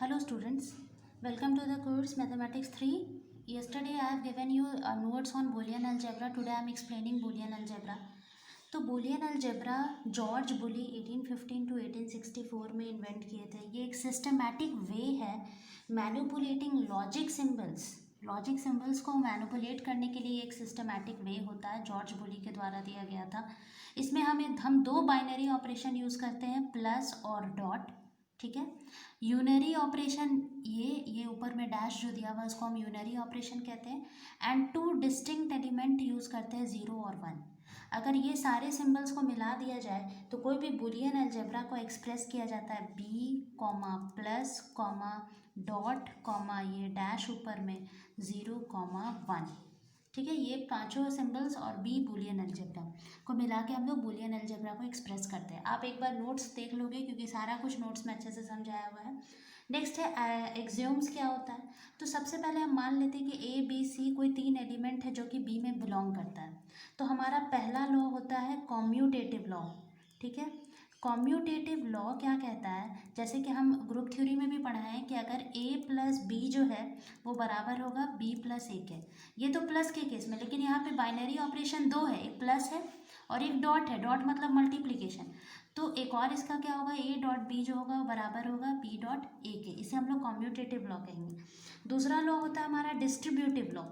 Hello students, welcome to the course Mathematics 3. Yesterday I have given you notes on Boolean algebra. Today I am explaining Boolean algebra. तो Boolean algebra George bully 1815 to 1864 में invent किए थे. ये एक systematic way है manipulating logic symbols को manipulate करने के लिए एक सिस्टमैटिक वे होता है, जॉर्ज बुली के द्वारा दिया गया था. इसमें हम दो बाइनरी ऑपरेशन यूज़ करते हैं, प्लस और डॉट. ठीक है. यूनरी ऑपरेशन ये ऊपर में डैश जो दिया हुआ है उसको हम यूनरी ऑपरेशन कहते हैं. And two distinct element use करते हैं, 0 और 1. अगर ये सारे सिंबल्स को मिला दिया जाए तो कोई भी बुलियन अलजेब्रा को एक्सप्रेस किया जाता है B comma plus comma dot comma ये डैश ऊपर में 0 कॉमा 1. ठीक है. ये पांचों सिंबल्स और बी बुलियन अलजेब्रा को मिला के हम लोग बुलियन अलजेब्रा को एक्सप्रेस करते हैं. आप एक बार नोट्स देख लोगे क्योंकि सारा कुछ नोट्स में अच्छे से समझाया हुआ है. नेक्स्ट है एक्सियोम्स. क्या होता है? तो सबसे पहले हम मान लेते हैं कि ए बी सी कोई 3 एलिमेंट है जो कि बी में बिलोंग करता है. तो हमारा पहला लॉ होता है कॉम्यूटेटिव लॉ. ठीक है. कॉम्यूटेटिव लॉ क्या कहता है, जैसे कि हम ग्रुप थ्योरी में भी पढ़ा है कि अगर a प्लस बी जो है वो बराबर होगा b प्लस ए के. ये तो प्लस के केस में, लेकिन यहाँ पे बाइनरी ऑपरेशन दो है, एक प्लस है और एक डॉट है. डॉट मतलब मल्टीप्लिकेशन. तो एक और इसका क्या होगा, a डॉट b जो होगा वो बराबर होगा b डॉट ए के. इसे हम लोग कॉम्यूटेटिव लॉ कहेंगे. दूसरा लॉ होता है हमारा डिस्ट्रीब्यूटिव लॉ.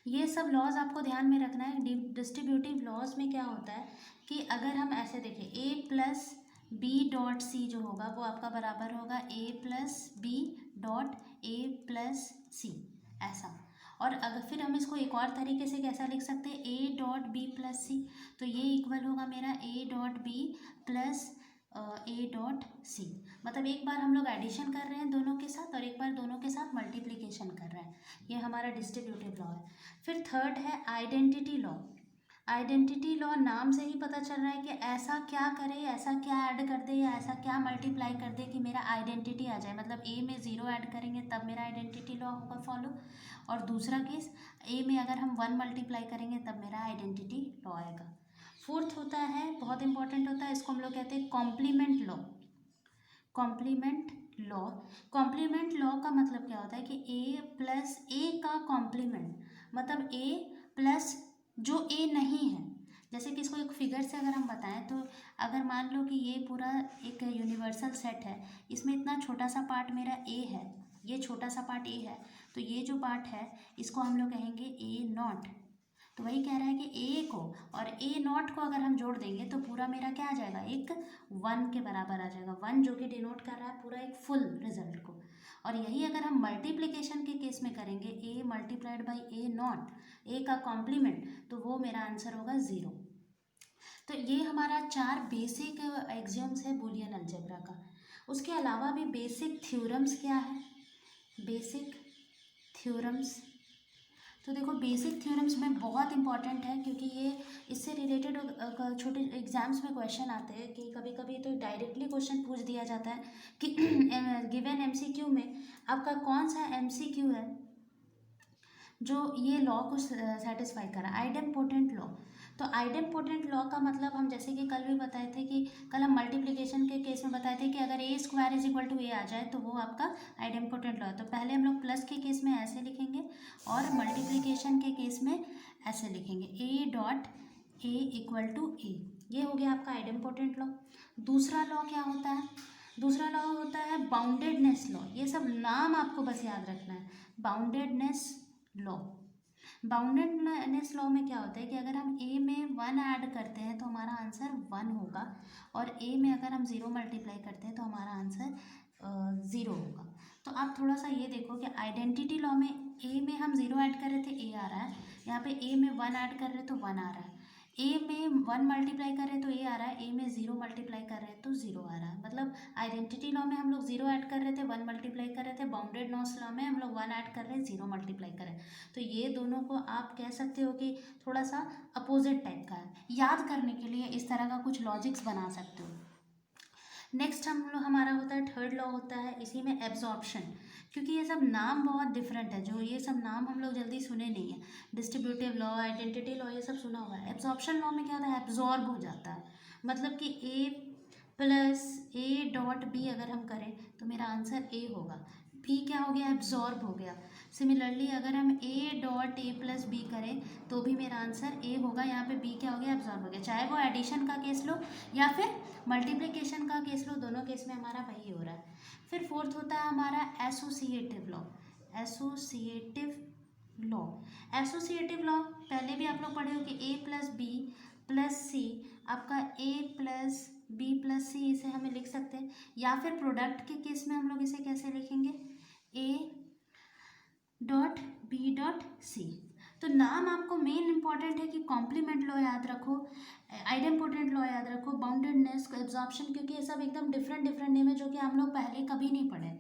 ये सब लॉज आपको ध्यान में रखना है. डिस्ट्रीब्यूटिव लॉज में क्या होता है कि अगर हम ऐसे देखें a plus B dot C जो होगा वो आपका बराबर होगा a plus B dot A plus C, ऐसा. और अगर फिर हम इसको एक और तरीके से कैसा लिख सकते हैं, a dot B plus C. तो ये इक्वल होगा मेरा a dot B plus A dot C. मतलब एक बार हम लोग एडिशन कर रहे हैं दोनों के साथ और एक बार दोनों के साथ मल्टीप्लिकेशन कर रहे हैं. ये हमारा डिस्ट्रीब्यूटिव लॉ है. फिर थर्ड है आइडेंटिटी लॉ. आइडेंटिटी लॉ नाम से ही पता चल रहा है कि ऐसा क्या करे, ऐसा क्या ऐड कर दे या ऐसा क्या मल्टीप्लाई कर दे कि मेरा आइडेंटिटी आ जाए. मतलब ए में 0 ऐड करेंगे तब मेरा आइडेंटिटी लॉ होगा फॉलो. और दूसरा केस, ए में अगर हम 1 मल्टीप्लाई करेंगे तब मेरा आइडेंटिटी लॉ आएगा. फोर्थ होता है, बहुत इंपॉर्टेंट होता है, इसको हम लोग कहते हैं complement law. Complement law. Complement law का मतलब क्या होता है कि ए प्लस ए का कॉम्प्लीमेंट, मतलब ए प्लस जो ए नहीं है. जैसे कि इसको एक फिगर से अगर हम बताएं तो अगर मान लो कि ये पूरा एक यूनिवर्सल सेट है, इसमें इतना छोटा सा पार्ट मेरा ए है, ये छोटा सा पार्ट ए है, तो ये जो पार्ट है इसको हम लोग कहेंगे ए नॉट. तो वही कह रहा है कि ए को और ए नॉट को अगर हम जोड़ देंगे तो पूरा मेरा क्या आ जाएगा, एक 1 के बराबर आ जाएगा. 1 जो कि डिनोट कर रहा है पूरा एक फुल रिजल्ट को. और यही अगर हम मल्टीप्लिकेशन के केस में करेंगे, ए मल्टीप्लाइड बाई ए नॉट, ए का कॉम्प्लीमेंट, तो वो मेरा आंसर होगा 0. तो ये हमारा 4 बेसिक एक्सियोम्स है बुलियन अलजेब्रा का. उसके अलावा भी बेसिक थ्योरम्स क्या है, बेसिक थ्योरम्स. तो देखो बेसिक थ्योरम्स में बहुत इंपॉर्टेंट है क्योंकि ये इससे रिलेटेड छोटे एग्जाम्स में क्वेश्चन आते हैं कि कभी कभी तो डायरेक्टली क्वेश्चन पूछ दिया जाता है कि गिवन एमसीक्यू में आपका कौन सा एमसीक्यू है जो ये लॉ को सेटिस्फाई करा, आइडेम्पोटेंट लॉ. तो आइडेम्पोटेंट लॉ का मतलब हम जैसे कि कल भी बताए थे कि कल हम मल्टीप्लिकेशन के केस में बताए थे कि अगर ए स्क्वायर इज इक्वल टू ए आ जाए तो वो आपका आइडेम्पोटेंट लॉ है. तो पहले हम लोग प्लस के केस में ऐसे लिखेंगे और मल्टीप्लिकेशन के केस में ऐसे लिखेंगे, A dot A equal to A. ये हो गया आपका आइडेम्पोटेंट लॉ. दूसरा लॉ क्या होता है, दूसरा लॉ होता है बाउंडेडनेस लॉ. ये सब नाम आपको बस याद रखना है. Boundedness law. बाउंडेडनेस लॉ में क्या होता है कि अगर हम a में 1 ऐड करते हैं तो हमारा आंसर 1 होगा और a में अगर हम 0 मल्टीप्लाई करते हैं तो हमारा आंसर 0 होगा. तो आप थोड़ा सा ये देखो कि आइडेंटिटी लॉ में a में हम 0 ऐड कर रहे थे a आ रहा है, यहाँ पे a में 1 ऐड कर रहे हैं तो 1 आ रहा है, a में 1 मल्टीप्लाई कर रहे हैं तो a आ रहा है, a में 0 मल्टीप्लाई कर रहे हैं तो 0 आ रहा है. मतलब आइडेंटिटी लॉ में हम लोग 0 ऐड कर रहे थे, 1 मल्टीप्लाई कर रहे थे. बाउंडेडनेस लॉ में हम लोग 1 ऐड कर रहे हैं, 0 मल्टीप्लाई कर रहे हैं. तो ये दोनों को आप कह सकते हो कि थोड़ा सा अपोजिट टाइप का है. याद करने के लिए इस तरह का कुछ लॉजिक्स बना सकते हो. नेक्स्ट हमारा होता है थर्ड लॉ होता है, इसी में एब्जॉर्प्शन. क्योंकि ये सब नाम बहुत डिफरेंट है, जो ये सब नाम हम लोग जल्दी सुने नहीं है. डिस्ट्रीब्यूटिव लॉ, आइडेंटिटी लॉ, ये सब सुना हुआ है. एब्जॉर्प्शन लॉ में क्या होता है, एब्जॉर्ब हो जाता है. मतलब कि ए प्लस ए डॉट बी अगर हम करें तो मेरा आंसर ए होगा। बी क्या हो गया, एब्जॉर्ब हो गया। सिमिलरली अगर हम A dot A plus B करें तो भी मेरा आंसर ए होगा। यहाँ पे बी क्या हो गया, एब्जॉर्ब हो गया। चाहे वो एडिशन का केस लो या फिर मल्टीप्लिकेशन का केस लो, दोनों केस में हमारा वही हो रहा है। फिर फोर्थ होता है हमारा associative law. Associative law, associative law पहले भी आप लोग पढ़े हो कि ए प्लस बी प्लस सी, आपका ए प्लस बी प्लस सी इसे हमें लिख सकते हैं। या फिर प्रोडक्ट के केस में हम लोग इसे कैसे लिखेंगे, A dot B dot C. तो नाम आपको मेन इंपॉर्टेंट है कि कॉम्प्लीमेंट लॉ याद रखो, आइडेम्पोटेंट लॉ याद रखो, बाउंडेडनेस, एब्जॉर्प्शन, क्योंकि ये सब एकदम डिफरेंट डिफरेंट नेम है जो कि हम लोग पहले कभी नहीं पढ़े।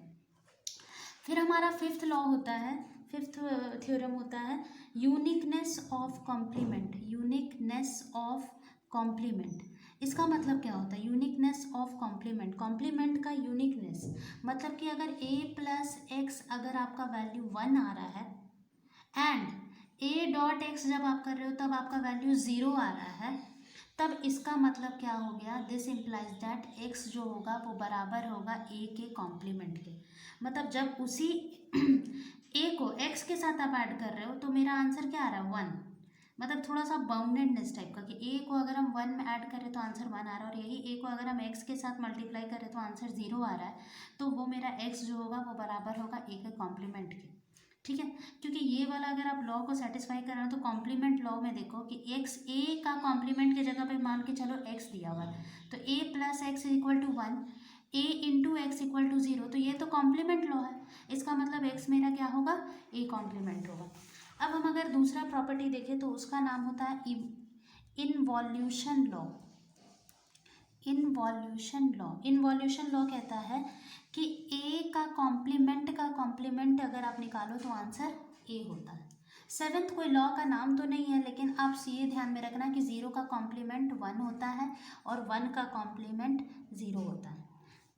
फिर हमारा फिफ्थ लॉ होता है, फिफ्थ थ्योरम होता है uniqueness of complement. Uniqueness of complement, इसका मतलब क्या होता है, यूनिकनेस ऑफ कॉम्प्लीमेंट, कॉम्प्लीमेंट का यूनिकनेस मतलब कि अगर a प्लस एक्स अगर आपका वैल्यू 1 आ रहा है एंड a डॉट एक्स जब आप कर रहे हो तब आपका वैल्यू 0 आ रहा है, तब इसका मतलब क्या हो गया, दिस इम्प्लाइज दैट x जो होगा वो बराबर होगा a के कॉम्प्लीमेंट के। मतलब जब उसी a को x के साथ आप ऐड कर रहे हो तो मेरा आंसर क्या आ रहा है, 1। मतलब थोड़ा सा बाउंडेडनेस टाइप का कि a को अगर हम 1 में ऐड करें तो आंसर 1 आ रहा है, और यही a को अगर हम x के साथ मल्टीप्लाई करें तो आंसर 0 आ रहा है, तो वो मेरा x जो होगा वो बराबर होगा a के कॉम्प्लीमेंट के। ठीक है, क्योंकि ये वाला अगर आप लॉ को सेटिस्फाई कर रहे हो तो कॉम्प्लीमेंट लॉ में देखो कि x a का कॉम्प्लीमेंट की जगह पे मान के चलो x दिया हुआ है, तो a plus X equal to 1, a into X equal to 0, तो ये तो कॉम्प्लीमेंट लॉ है। इसका मतलब x मेरा क्या होगा, a कॉम्प्लीमेंट होगा। अब हम अगर दूसरा प्रॉपर्टी देखें तो उसका नाम होता है इनवॉल्यूशन लॉ। इनवॉल्यूशन लॉ, इनवॉल्यूशन लॉ कहता है कि a का कॉम्प्लीमेंट अगर आप निकालो तो आंसर a होता है। सेवेंथ कोई लॉ का नाम तो नहीं है, लेकिन आप ये ध्यान में रखना कि 0 का कॉम्प्लीमेंट 1 होता है और 1 का कॉम्प्लीमेंट 0 होता है।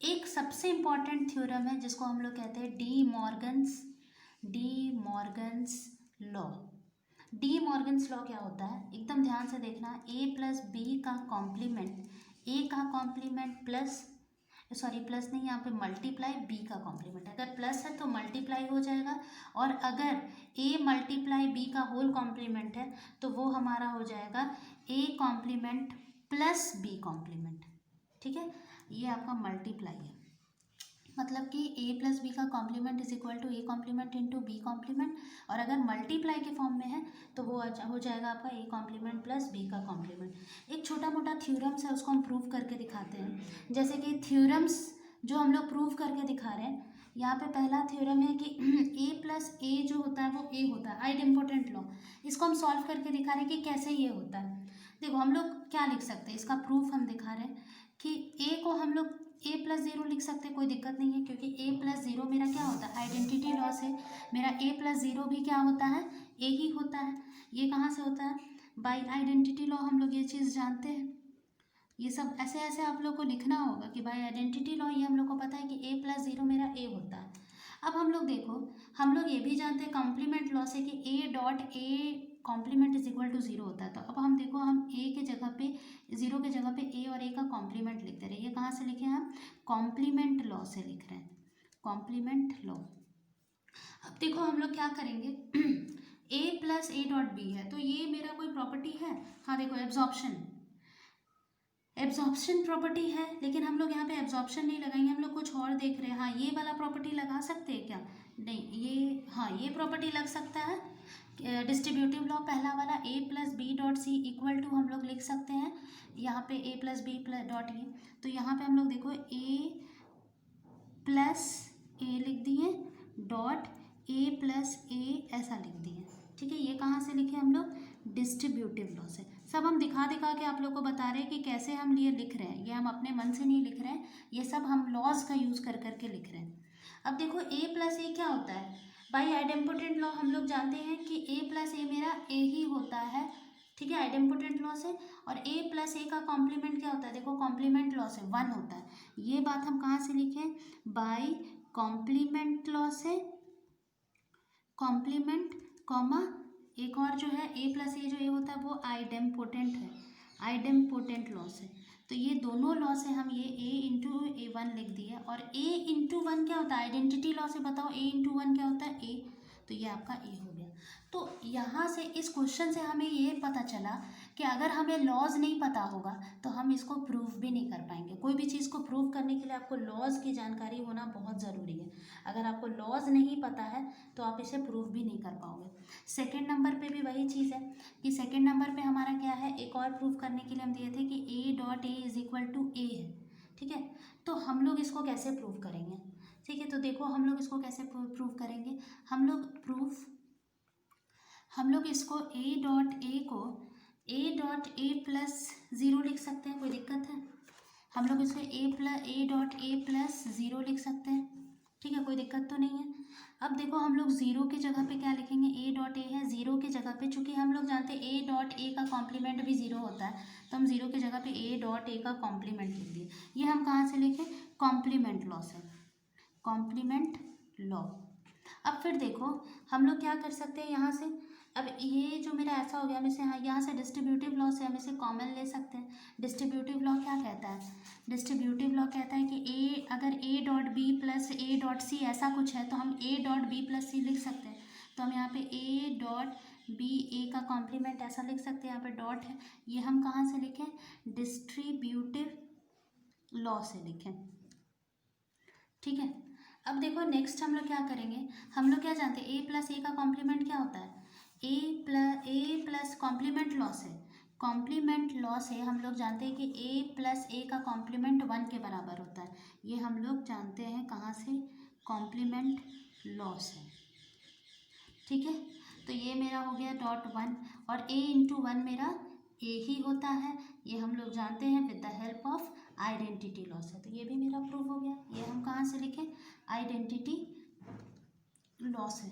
एक सबसे इम्पॉर्टेंट थ्योरम है जिसको हम लोग कहते हैं De Morgan's law. De Morgan's law क्या होता है, एकदम ध्यान से देखना, a प्लस बी का कॉम्प्लीमेंट, a का कॉम्प्लीमेंट प्लस, सॉरी प्लस नहीं, यहाँ पे मल्टीप्लाई b का कॉम्प्लीमेंट, अगर प्लस है तो मल्टीप्लाई हो जाएगा, और अगर a मल्टीप्लाई b का होल कॉम्प्लीमेंट है तो वो हमारा हो जाएगा a complement plus b complement. ठीक है, ये आपका मल्टीप्लाई है, मतलब कि a प्लस बी का complement is equal to A complement into B complement, और अगर मल्टीप्लाई के फॉर्म में है तो वो हो जाएगा आपका ए कॉम्प्लीमेंट प्लस बी का कॉम्प्लीमेंट। एक छोटा मोटा थ्योरम्स है उसको हम प्रूव करके दिखाते हैं, जैसे कि थ्योरम्स जो हम लोग प्रूव करके दिखा रहे हैं। यहाँ पे पहला थ्योरम है कि a प्लस ए जो होता है वो a होता है, आइडेम्पोटेंट लॉ। इसको हम सॉल्व करके दिखा रहे हैं कि कैसे ये होता है। देखो हम लोग क्या लिख सकते हैं, इसका प्रूफ हम दिखा रहे हैं कि a को हम लोग a प्लस 0 लिख सकते हैं, कोई दिक्कत नहीं है, क्योंकि a प्लस 0 मेरा क्या होता है, आइडेंटिटी लॉ से मेरा a प्लस 0 भी क्या होता है, a ही होता है। ये कहाँ से होता है, बाय आइडेंटिटी लॉ, हम लोग ये चीज़ जानते हैं। ये सब ऐसे ऐसे आप लोग को लिखना होगा कि बाय आइडेंटिटी लॉ, ये हम लोग को पता है कि a प्लस 0 मेरा a होता है। अब हम लोग देखो, हम लोग ये भी जानते हैं कॉम्प्लीमेंट लॉ से कि a dot a complement is equal to 0 होता है। तो अब हम देखो, हम a के जगह पे 0 के जगह पे a और a का कॉम्प्लीमेंट लिखते रहे। ये कहाँ से लिखे हैं हम, कॉम्प्लीमेंट लॉ से लिख रहे हैं, कॉम्प्लीमेंट लॉ। अब देखो हम लोग क्या करेंगे, a plus A dot B है, तो ये मेरा कोई प्रॉपर्टी है, हाँ देखो एब्जॉर्प्शन प्रॉपर्टी है, लेकिन हम लोग यहाँ पे एब्जॉर्प्शन नहीं लगाएंगे, हम लोग कुछ और देख रहे हैं। हाँ ये वाला प्रॉपर्टी लगा सकते हैं क्या, नहीं ये, हाँ ये प्रॉपर्टी लग सकता है, डिस्ट्रीब्यूटिव लॉ पहला वाला, a plus B dot C equal to हम लोग लिख सकते हैं यहाँ पे a plus B plus dot A. तो यहाँ पे हम लोग देखो a प्लस ए लिख दिए डॉट a प्लस ए ऐसा लिख दिए। ठीक है, ये कहाँ से लिखे हम लोग, डिस्ट्रीब्यूटिव लॉ से। सब हम दिखा दिखा के आप लोग को बता रहे हैं कि कैसे हम ये लिख रहे हैं, ये हम अपने मन से नहीं लिख रहे हैं, ये सब हम लॉज का यूज़ कर करके लिख रहे हैं। अब देखो a प्लस ए क्या होता है, बाई आइडेम्पोटेंट लॉ हम लोग जानते हैं कि a प्लस ए मेरा a ही होता है। ठीक है, आइडेम्पोटेंट लॉ से, और a प्लस ए का कॉम्प्लीमेंट क्या होता है, देखो कॉम्प्लीमेंट लॉ से 1 होता है। ये बात हम कहाँ से लिखें, बाई कॉम्प्लीमेंट लॉ से, कॉम्प्लीमेंट कॉमा एक और जो है a प्लस ए जो a होता है वो आइडेम्पोटेंट है, आइडेम्पोटेंट लॉ से। तो तो ये दोनों लॉ से हम ये A × A1 लिख दिए। और A × 1 क्या होता है, आइडेंटिटी लॉ से बताओ A × 1 क्या होता है, A। तो ये आपका A हो गया। तो यहाँ से इस क्वेश्चन से हमें ये पता चला कि अगर हमें लॉज नहीं पता होगा तो हम इसको प्रूव भी नहीं कर पाएंगे। कोई भी चीज़ को प्रूव करने के लिए आपको लॉज की जानकारी होना बहुत ज़रूरी है। अगर आपको लॉज नहीं पता है तो आप इसे प्रूव भी नहीं कर पाओगे। सेकेंड नंबर पे भी वही चीज़ है कि सेकेंड नंबर पे हमारा क्या है, एक और प्रूव करने के लिए हम दिए थे कि A.A है, ठीक है। तो हम लोग इसको कैसे प्रूव करेंगे, ठीक है। तो देखो हम लोग इसको कैसे प्रूव करेंगे, हम लोग इसको A.A को A.A+0 लिख सकते हैं, कोई दिक्कत है। हम लोग इसको A.A+0 लिख सकते हैं, ठीक है, कोई दिक्कत तो नहीं है। अब देखो हम लोग ज़ीरो की जगह पे क्या लिखेंगे, A.A है, ज़ीरो की जगह पे चूंकि हम लोग जानते हैं A.A का कॉम्प्लीमेंट भी ज़ीरो होता है, तो हम ज़ीरो की जगह पे A.A का कॉम्प्लीमेंट लिख दिए। ये हम कहाँ से लिखें, कॉम्प्लीमेंट लॉ से, कॉम्प्लीमेंट लॉ। अब फिर देखो हम लोग क्या कर सकते हैं यहाँ से, अब ये जो मेरा ऐसा हो गया, हम इसे यहाँ से डिस्ट्रीब्यूटिव लॉ से हम इसे कॉमन ले सकते हैं। डिस्ट्रीब्यूटिव लॉ क्या कहता है, डिस्ट्रीब्यूटिव लॉ कहता है कि A अगर A.B + A.C ऐसा कुछ है तो हम A.B + C लिख सकते हैं। तो हम यहाँ पे A.B A का कॉम्प्लीमेंट ऐसा लिख सकते हैं, यहाँ पे डॉट है, ये हम कहाँ से लिखें, डिस्ट्रीब्यूटिव लॉ से लिखें, ठीक है। अब देखो नेक्स्ट हम लोग क्या करेंगे, हम लोग क्या जानते हैं A + A का कॉम्प्लीमेंट क्या होता है, A+ कॉम्प्लीमेंट लॉ से, कॉम्प्लीमेंट लॉ से हम लोग जानते हैं कि A + A का कॉम्प्लीमेंट 1 के बराबर होता है। ये हम लोग जानते हैं कहाँ से, कॉम्प्लीमेंट लॉ से, ठीक है। तो ये मेरा हो गया .1 और A × 1 मेरा A ही होता है, ये हम लोग जानते हैं with the help of identity law से। तो ये भी मेरा प्रूफ हो गया। ये हम कहाँ से लिखें, आइडेंटिटी लॉ से,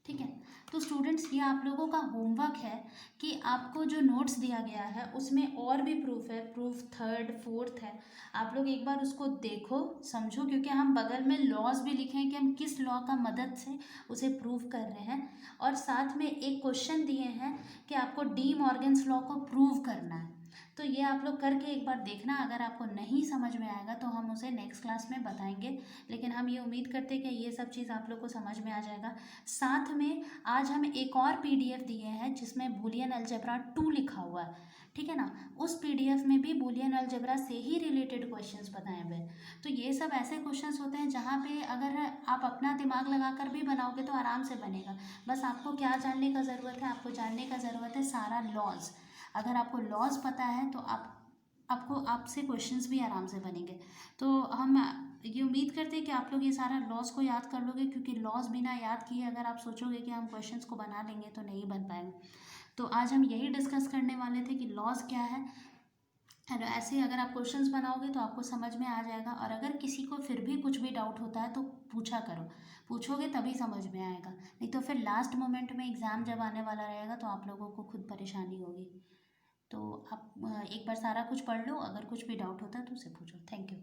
ठीक है। तो स्टूडेंट्स ये आप लोगों का होमवर्क है कि आपको जो नोट्स दिया गया है उसमें और भी प्रूफ है, प्रूफ थर्ड फोर्थ है, आप लोग एक बार उसको देखो समझो, क्योंकि हम बगल में लॉज भी लिखे हैं कि हम किस लॉ का मदद से उसे प्रूव कर रहे हैं। और साथ में एक क्वेश्चन दिए हैं कि आपको डी मॉर्गन्स लॉ को प्रूव करना है। तो ये आप लोग करके एक बार देखना, अगर आपको नहीं समझ में आएगा तो हम उसे नेक्स्ट क्लास में बताएंगे, लेकिन हम ये उम्मीद करते हैं कि ये सब चीज़ आप लोग को समझ में आ जाएगा। साथ में आज हम एक और PDF दिए हैं जिसमें बूलियन अलजेब्रा 2 लिखा हुआ है, ठीक है ना। उस PDF में भी बूलियन अलजेब्रा से ही रिलेटेड क्वेश्चंस बताए हुए हैं। तो ये सब ऐसे क्वेश्चंस होते हैं जहाँ पे अगर आप अपना दिमाग लगाकर भी बनाओगे तो आराम से बनेगा। बस आपको क्या जानने का ज़रूरत है, आपको जानने का ज़रूरत है सारा लॉज। अगर आपको लॉज पता है तो आपसे क्वेश्चंस भी आराम से बनेंगे। तो हम ये उम्मीद करते हैं कि आप लोग ये सारा लॉज को याद कर लोगे, क्योंकि लॉज बिना याद किए अगर आप सोचोगे कि हम क्वेश्चंस को बना लेंगे तो नहीं बन पाएंगे। तो आज हम यही डिस्कस करने वाले थे कि लॉज क्या है। ऐसे अगर आप क्वेश्चंस बनाओगे तो आपको समझ में आ जाएगा। और अगर किसी को फिर भी कुछ भी डाउट होता है तो पूछा करो, पूछोगे तभी समझ में आएगा, नहीं तो फिर लास्ट मोमेंट में एग्ज़ाम जब आने वाला रहेगा तो आप लोगों को खुद परेशानी होगी। तो आप एक बार सारा कुछ पढ़ लो, अगर कुछ भी डाउट होता है तो उसे पूछो। Thank you.